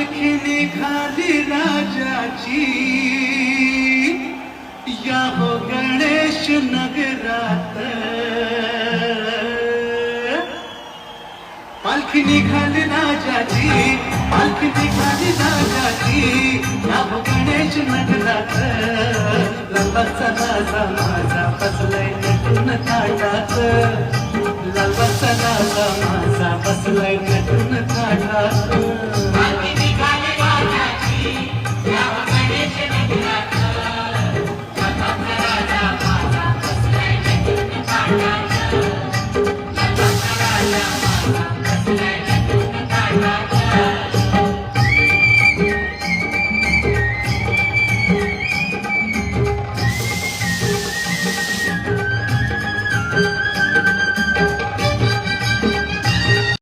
पालखी खाली राजाची या हो गणेश नगरात पालखी निघाली राजाची पालखी निघाली राजाची या हो गणेश नगरात लालबागचा राजा माझा बसलाय नटून थाटात लालबागचा राजा माझा बसलाय